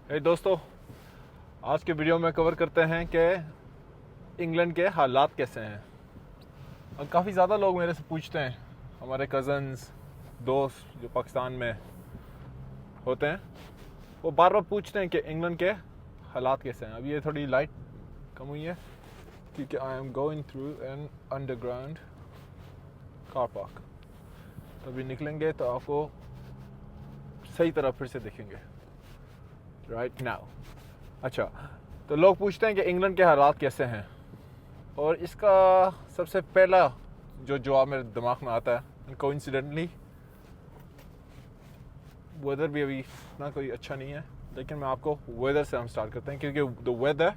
दोस्तों, आज के वीडियो में कवर करते हैं कि इंग्लैंड के हालात कैसे हैं। और काफ़ी ज़्यादा लोग मेरे से पूछते हैं, हमारे कज़न्स दोस्त जो पाकिस्तान में होते हैं, वो बार बार पूछते हैं कि इंग्लैंड के हालात कैसे हैं। अब ये थोड़ी लाइट कम हुई है क्योंकि I am going through an underground car park. तो अभी निकलेंगे तो आपको सही तरह फिर से दिखेंगे राइट नाउ। अच्छा, तो लोग पूछते हैं कि इंग्लैंड के हालात कैसे हैं, और इसका सबसे पहला जो जवाब मेरे दिमाग में आता है, कोइंसिडेंटली वेदर भी अभी ना कोई अच्छा नहीं है, लेकिन मैं आपको वेदर से हम स्टार्ट करते हैं क्योंकि the weather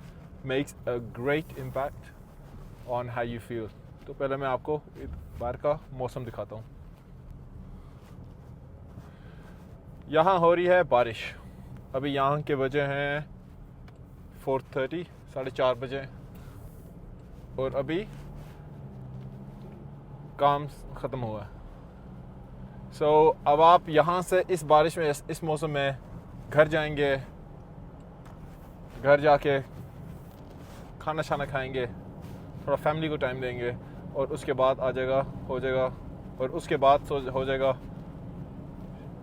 makes a great impact on how you feel. तो पहले मैं आपको बाहर का मौसम दिखाता हूँ। यहाँ हो रही है बारिश। अभी यहाँ के बजे हैं 4:30, 4:30 बजे, और अभी काम ख़त्म हुआ है। सो अब आप यहाँ से इस बारिश में, इस मौसम में घर जाएंगे, घर जाके खाना शाना खाएंगे, थोड़ा फैमिली को टाइम देंगे, और उसके बाद हो जाएगा और उसके बाद हो जाएगा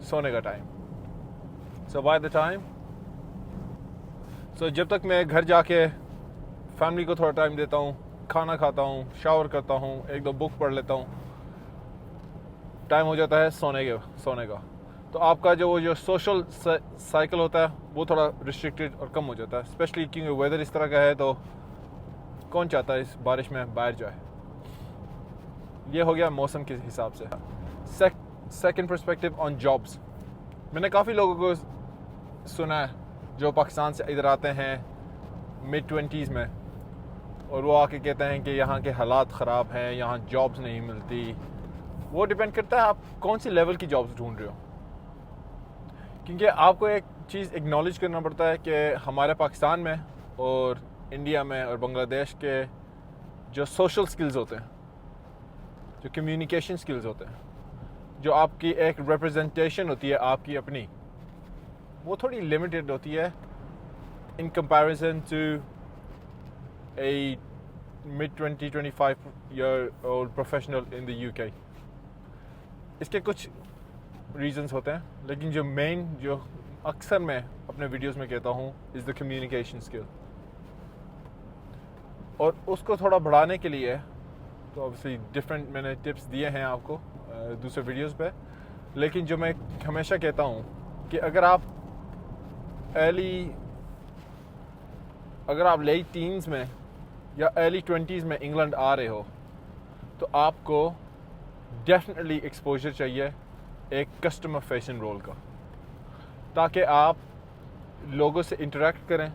सोने का time. So by the time, जब तक मैं घर जाके फैमिली को थोड़ा टाइम देता हूँ, खाना खाता हूँ, शावर करता हूँ, एक दो बुक पढ़ लेता हूँ, टाइम हो जाता है सोने का। तो आपका जो सोशल साइकिल होता है वो थोड़ा रिस्ट्रिक्टेड और कम हो जाता है, स्पेशली क्योंकि वेदर इस तरह का है। तो कौन चाहता है इस बारिश में बाहर जाए। ये हो गया मौसम के हिसाब से। Second perspective on jobs. मैंने काफ़ी लोगों को सुना है जो पाकिस्तान से इधर आते हैं mid-20s में, और वो आके कहते हैं कि यहाँ के हालात ख़राब हैं, यहाँ जॉब्स नहीं मिलती। वो डिपेंड करता है आप कौन सी लेवल की जॉब्स ढूंढ रहे हो, क्योंकि आपको एक चीज़ एक्नॉलेज करना पड़ता है कि हमारे पाकिस्तान में और इंडिया में और बांग्लादेश के जो सोशल स्किल्स होते हैं, जो कम्युनिकेशन स्किल्स होते हैं, जो आपकी एक रिप्रेजेंटेशन होती है आपकी अपनी, वो थोड़ी लिमिटेड होती है in comparison to a mid-25 year old professional in the UK। इसके कुछ रीजंस होते हैं, लेकिन जो अक्सर मैं अपने वीडियोस में कहता हूँ इज़ द कम्युनिकेशन स्किल। और उसको थोड़ा बढ़ाने के लिए तो ऑब्वियसली डिफरेंट मैंने टिप्स दिए हैं आपको दूसरे वीडियोस पे, लेकिन जो मैं हमेशा कहता हूँ कि अगर आप लेट टीन्स में या अर्ली 20s में इंग्लैंड आ रहे हो, तो आपको डेफिनेटली एक्सपोजर चाहिए एक कस्टमर फेसिंग रोल का, ताकि आप लोगों से इंटरेक्ट करें,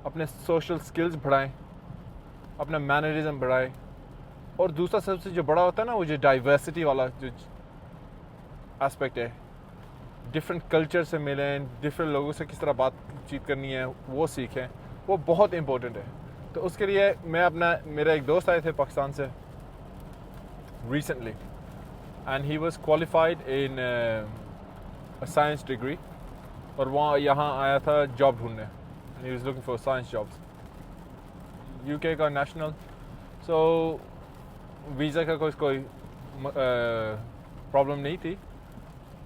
अपने सोशल स्किल्स बढ़ाएं, अपना मैनरिज्म बढ़ाएं। और दूसरा सबसे जो बड़ा होता है ना, वो जो डाइवर्सिटी वाला जो एस्पेक्ट है, डिफरेंट कल्चर से मिलें, डिफरेंट लोगों से किस तरह बातचीत करनी है वो सीखें, वो बहुत इम्पोर्टेंट है। तो उसके लिए मेरा एक दोस्त आए थे पाकिस्तान से recently, and he was qualified in science degree, और वहाँ यहाँ आया था जॉब ढूंढने, and he was looking for science jobs. UK का नेशनल, सो वीज़ा का कोई प्रॉब्लम नहीं थी।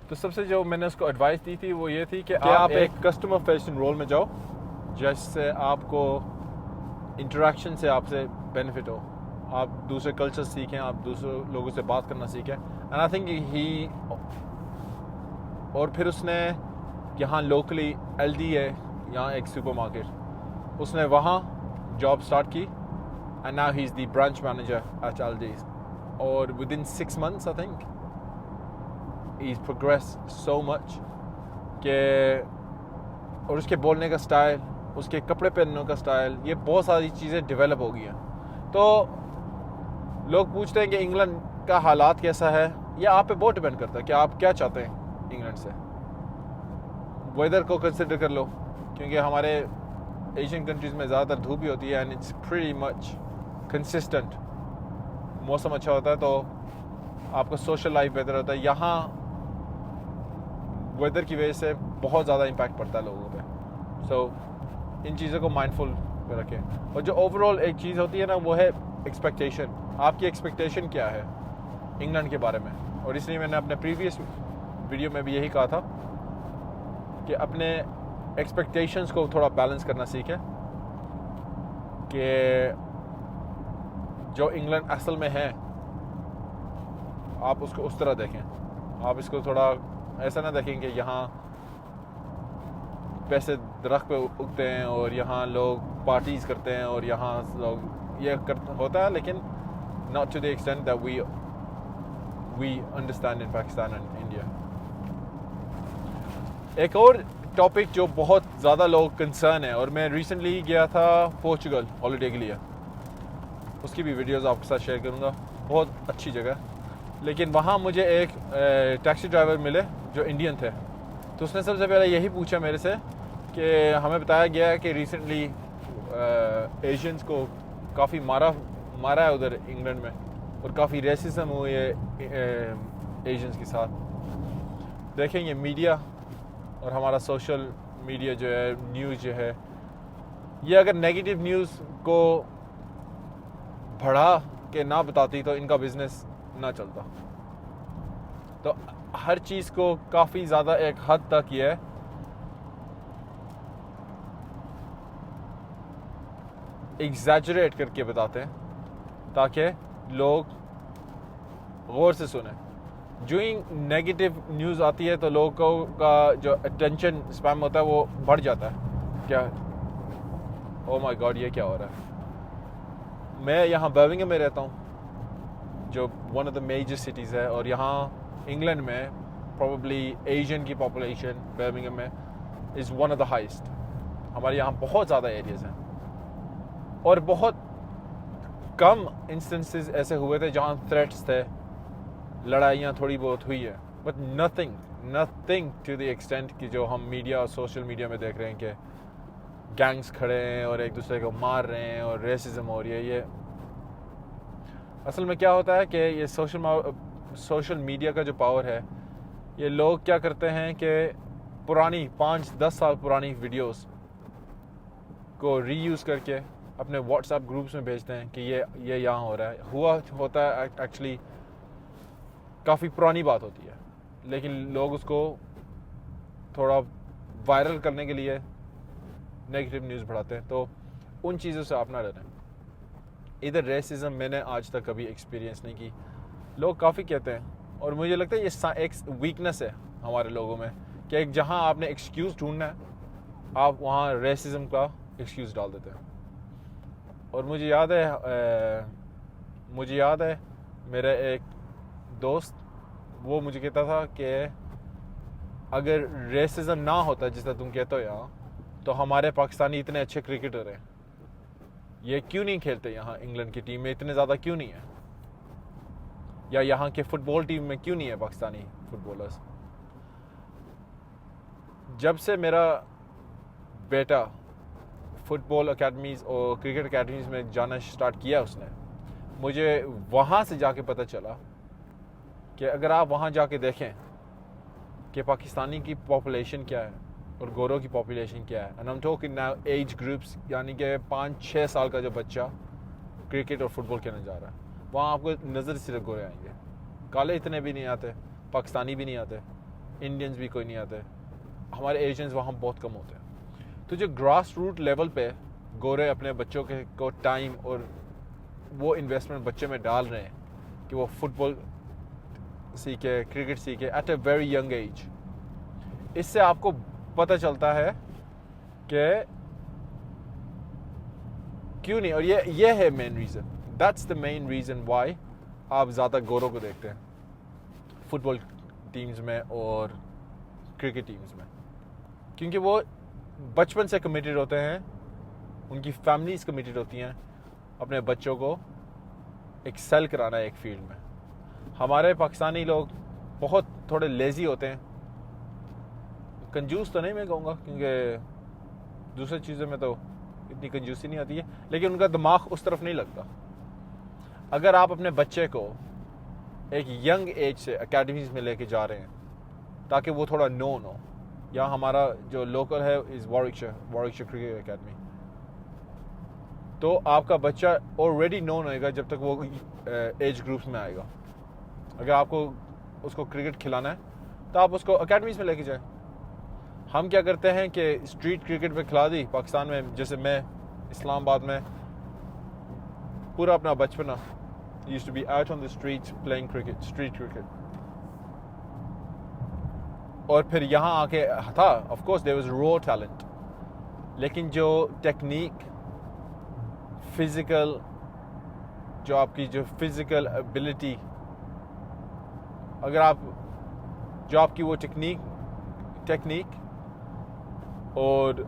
तो सबसे जो मैंने उसको एडवाइस दी थी वो ये थी कि आप एक कस्टमर फेसिंग रोल में जाओ, जिससे आपको इंटरेक्शन से आपसे बेनिफिट हो, आप दूसरे कल्चर सीखें, आप दूसरे लोगों से बात करना सीखें। एंड आई थिंक और फिर उसने यहाँ लोकली एलडी है, यहाँ एक सुपरमार्केट, उसने वहाँ जॉब स्टार्ट की, and now he is the branch manager at Aldi's. और within 6 months I think he's progressed so much कि, और उसके बोलने का स्टाइल, उसके कपड़े पहनने का स्टाइल, ये बहुत सारी चीज़ें डेवलप हो गई हैं। तो लोग पूछते हैं कि इंग्लैंड का हालात कैसा है। ये आप पे बहुत डिपेंड करता है कि आप क्या चाहते हैं इंग्लैंड से। वेदर को कंसिडर कर लो, क्योंकि हमारे एशियन कंट्रीज़ में ज़्यादातर धूप ही होती है, and it's pretty much consistent. मौसम अच्छा होता है तो आपका सोशल लाइफ बेहतर होता है। यहाँ वेदर की वजह से बहुत ज़्यादा इम्पैक्ट पड़ता है लोगों पे। सो इन चीज़ों को माइंडफुल में रखें। और जो ओवरऑल एक चीज़ होती है ना, वो है एक्सपेक्टेशन। आपकी एक्सपेक्टेशन क्या है इंग्लैंड के बारे में? और इसलिए मैंने अपने प्रीवियस वीडियो में भी यही कहा था कि अपने एक्सपेक्टेशंस को थोड़ा बैलेंस करना सीखें कि जो इंग्लैंड असल में है आप उसको उस तरह देखें। आप इसको थोड़ा ऐसा ना देखें कि यहाँ पैसे दरख्त पे उगते हैं और यहाँ लोग पार्टीज़ करते हैं और यहाँ लोग ये होता है, लेकिन not to the extent that we understand in Pakistan and India. एक और टॉपिक जो बहुत ज़्यादा लोग कंसर्न है, और मैं रिसेंटली गया था पोर्चुगल हॉलीडे के लिए, उसकी भी वीडियोस आपके साथ शेयर करूँगा। बहुत अच्छी जगह, लेकिन वहाँ मुझे एक टैक्सी ड्राइवर मिले जो इंडियन थे। तो उसने सबसे पहले यही पूछा मेरे से कि हमें बताया गया है कि रिसेंटली एशियंस को काफ़ी मारा है उधर इंग्लैंड में, और काफ़ी रेसिज्म हुई है एशियंस के साथ। देखें ये मीडिया और हमारा सोशल मीडिया जो है, न्यूज़ जो है, ये अगर नेगेटिव न्यूज़ को बढ़ा के ना बताती तो इनका बिज़नेस ना चलता। तो हर चीज़ को काफ़ी ज़्यादा एक हद तक ये एग्जैजरेट करके बताते हैं ताकि लोग गौर से सुने। जो ही नेगेटिव न्यूज़ आती है तो लोगों का जो अटेंशन स्पैम होता है वो बढ़ जाता है। क्या, ओह माय गॉड, ये क्या हो रहा है? मैं यहाँ बर्मिंघम में रहता हूँ जो one of the major cities है, और यहाँ इंग्लैंड में प्रोबेबली एशियन की पॉपुलेशन बर्मिंघम में is one of the highest. हमारे यहाँ बहुत ज़्यादा एरियाज़ हैं और बहुत कम इंस्टेंसेस ऐसे हुए थे जहाँ थ्रेट्स थे, लड़ाइयाँ थोड़ी बहुत हुई है, but nothing to the extent कि जो हम मीडिया और सोशल मीडिया में देख रहे हैं कि गैंग्स खड़े हैं और एक दूसरे को मार रहे हैं और रेसिज्म हो रही है। ये असल में क्या होता है कि ये सोशल मीडिया का जो पावर है, ये लोग क्या करते हैं कि पुरानी 5-10 साल पुरानी वीडियोस को रीयूज़ करके अपने व्हाट्सएप ग्रुप्स में भेजते हैं कि ये यहाँ हो रहा है। होता है एक्चुअली काफ़ी पुरानी बात होती है, लेकिन लोग उसको थोड़ा वायरल करने के लिए नेगेटिव न्यूज़ बढ़ाते हैं। तो उन चीज़ों से आप ना डरें। इधर रेसिज्म मैंने आज तक कभी एक्सपीरियंस नहीं की। लोग काफ़ी कहते हैं, और मुझे लगता है ये एक वीकनेस है हमारे लोगों में कि एक जहाँ आपने एक्सक्यूज़ ढूंढना है, आप वहाँ रेसिज्म का एक्सक्यूज़ डाल देते हैं। और मुझे याद है मेरा एक दोस्त, वो मुझे कहता था कि अगर रेसिज्म ना होता जिसका तुम कहते हो यहाँ, तो हमारे पाकिस्तानी इतने अच्छे क्रिकेटर हैं, ये क्यों नहीं खेलते यहाँ इंग्लैंड की टीम में, इतने ज़्यादा क्यों नहीं है, या यहाँ के फुटबॉल टीम में क्यों नहीं है पाकिस्तानी फुटबॉलर्स। जब से मेरा बेटा फुटबॉल अकेडमीज़ और क्रिकेट अकेडमीज़ में जाना स्टार्ट किया उसने, मुझे वहाँ से जाके पता चला कि अगर आप वहाँ जाके देखें कि पाकिस्तानी की पॉपुलेशन क्या है और गोरों की पॉपुलेशन क्या है, and I am talking now age groups, यानी कि 5-6 साल का जो बच्चा क्रिकेट और फुटबॉल खेलने जा रहा है, वहाँ आपको नज़र सिर्फ गोरे आएंगे। काले इतने भी नहीं आते, पाकिस्तानी भी नहीं आते, इंडियंस भी कोई नहीं आते, हमारे एशियंस वहाँ बहुत कम होते हैं। तो जो ग्रास रूट लेवल पे गोरे अपने बच्चों को टाइम और वो इन्वेस्टमेंट बच्चे में डाल रहे हैं कि वो फुटबॉल सीखे, क्रिकेट सीखे at a very young age, इससे आपको पता चलता है कि क्यों नहीं। और ये है main reason, that's the main reason why आप ज़्यादा गोरों को देखते हैं फुटबॉल टीम्स में और क्रिकेट टीम्स में, क्योंकि वो बचपन से कमिटेड होते हैं, उनकी फैमिलीज कमिटेड होती हैं अपने बच्चों को एक्सेल कराना है एक फील्ड में। हमारे पाकिस्तानी लोग बहुत थोड़े लेज़ी होते हैं, कंजूस तो नहीं मैं कहूँगा क्योंकि दूसरी चीज़ों में तो इतनी कंजूसी नहीं आती है, लेकिन उनका दिमाग उस तरफ नहीं लगता। अगर आप अपने बच्चे को एक यंग एज से एकेडमीज़ में लेके जा रहे हैं ताकि वो थोड़ा नोन हो यहाँ हमारा जो लोकल है इज़ वॉरिकशायर क्रिकेट एकेडमी। तो आपका बच्चा ऑलरेडी नोन होएगा जब तक वो एज ग्रुप्स में आएगा। अगर आपको उसको क्रिकेट खिलाना है तो आप उसको अकेडमीज़ में लेके जाएं। हम क्या करते हैं कि स्ट्रीट क्रिकेट में खिला दी पाकिस्तान में, जैसे मैं इस्लामाबाद में पूरा अपना बचपना used to be out on the streets playing cricket, street cricket. और फिर यहाँ आके था of course there was raw talent, लेकिन जो टेक्निक, फिजिकल, जो आपकी जो फिजिकल एबिलिटी, अगर आप जो आपकी वो टेक्निक और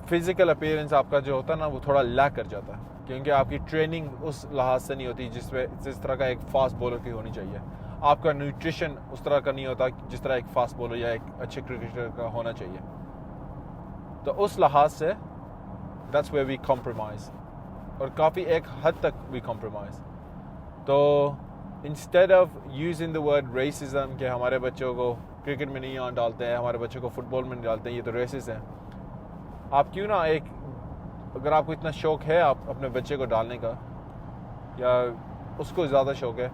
फिजिकल अपीयरेंस आपका जो होता है ना, वो थोड़ा लैक कर जाता है, क्योंकि आपकी ट्रेनिंग उस लिहाज से नहीं होती जिस तरह का एक फास्ट बॉलर की होनी चाहिए। आपका न्यूट्रिशन उस तरह का नहीं होता जिस तरह एक फास्ट बॉलर या एक अच्छे क्रिकेटर का होना चाहिए। तो उस लिहाज से दैट्स वेयर वी कॉम्प्रोमाइज़, और काफ़ी एक हद तक वी कॉम्प्रोमाइज़। तो instead of using the word racism कि हमारे बच्चों को क्रिकेट में नहीं डालते हैं, हमारे बच्चों को फुटबॉल में नहीं डालते हैं, ये तो रेसिस्ट है, आप क्यों ना एक, अगर आपको इतना शौक़ है आप अपने बच्चे को डालने का, या उसको ज़्यादा शौक़ है,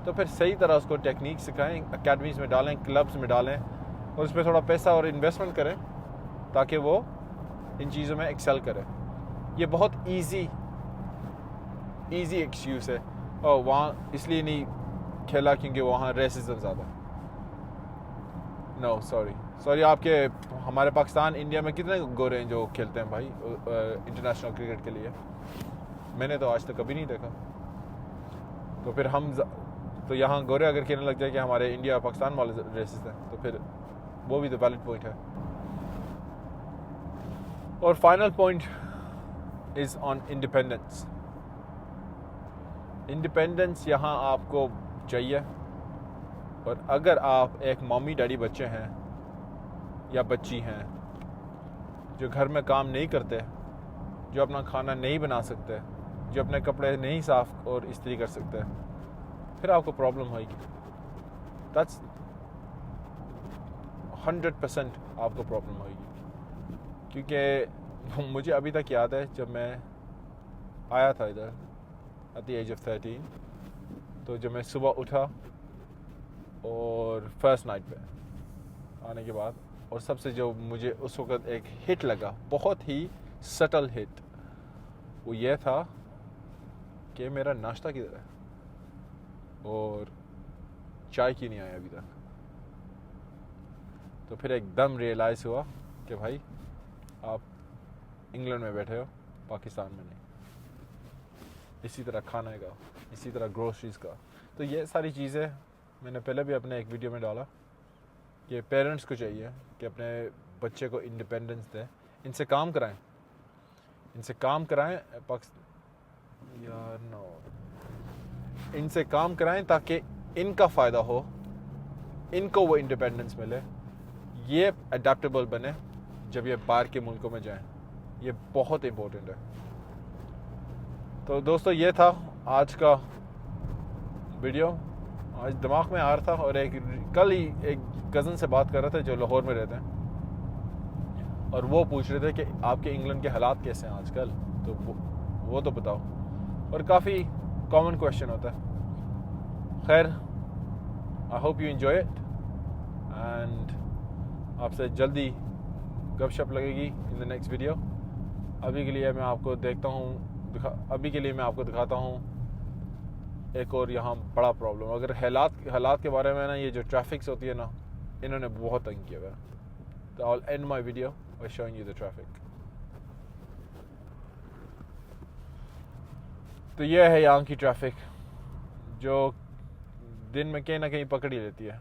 तो फिर सही तरह उसको टेक्निक सिखाएं, अकेडमीज़ में डालें, क्लब्स में डालें, और उस पर थोड़ा पैसा और इन्वेस्टमेंट करें ताकि वो इन चीज़ों में एक्सेल करे। ये बहुत ईजी एक्सक्यूज़ है, और वहाँ इसलिए नहीं खेला क्योंकि वहाँ रेसिज्म ज़्यादा। नो सॉरी आपके हमारे पाकिस्तान, इंडिया में कितने गोरे हैं जो खेलते हैं भाई इंटरनेशनल क्रिकेट के लिए? मैंने तो आज तक कभी नहीं देखा। तो फिर हम तो यहाँ गोरे अगर खेलने लग जाए कि हमारे इंडिया पाकिस्तान वाले रेसिस्ट हैं, तो फिर वो भी तो वैलिड पॉइंट है। और final point is on independence. Independence यहाँ आपको चाहिए, और अगर आप एक मम्मी डैडी बच्चे हैं या बच्ची हैं जो घर में काम नहीं करते, जो अपना खाना नहीं बना सकते, जो अपने कपड़े नहीं साफ और इस्त्री कर सकते, फिर आपको प्रॉब्लम होगी। दैट्स 100% आपको प्रॉब्लम होगी, क्योंकि मुझे अभी तक याद है जब मैं आया था इधर एट द एज ऑफ 13, तो जब मैं सुबह उठा और फर्स्ट नाइट पे आने के बाद, और सबसे जो मुझे उस वक़्त एक हिट लगा, बहुत ही सटल हिट, वो ये था कि मेरा नाश्ता किधर है और चाय क्यों नहीं आया अभी तक। तो फिर एकदम रियलाइज़ हुआ कि भाई आप इंग्लैंड में बैठे हो, पाकिस्तान में नहीं। इसी तरह खाने का, इसी तरह ग्रोसरीज़ का। तो ये सारी चीज़ें मैंने पहले भी अपने एक वीडियो में डाला कि पेरेंट्स को चाहिए कि अपने बच्चे को इंडिपेंडेंस दें, इनसे काम कराएं इनसे काम कराएं ताकि इनका फ़ायदा हो, इनको वो इंडिपेंडेंस मिले, ये अडेप्टेबल बने जब ये बाहर के मुल्कों में जाएं। ये बहुत इम्पोर्टेंट है। तो दोस्तों ये था आज का वीडियो। आज दिमाग में आ रहा था, और कल ही एक कज़न से बात कर रहे थे जो लाहौर में रहते हैं, और वो पूछ रहे थे कि आपके इंग्लैंड के हालात कैसे हैं आजकल, तो वो तो बताओ। और काफ़ी कॉमन क्वेश्चन होता है। खैर, I hope you enjoy it, and आपसे जल्दी गपशप लगेगी इन द नेक्स्ट वीडियो। अभी के लिए मैं आपको दिखाता हूँ एक और यहाँ बड़ा प्रॉब्लम। अगर हालात के बारे में ना, ये जो ट्रैफिक्स होती है ना, इन्होंने बहुत तंग किया हुआ है। तो I will and my video by showing you the traffic. तो ये है यहाँ की ट्रैफिक, जो दिन में कहीं ना कहीं पकड़ ही लेती है,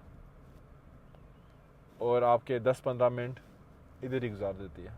और आपके 10-15 मिनट इधर ही गुजार देती है।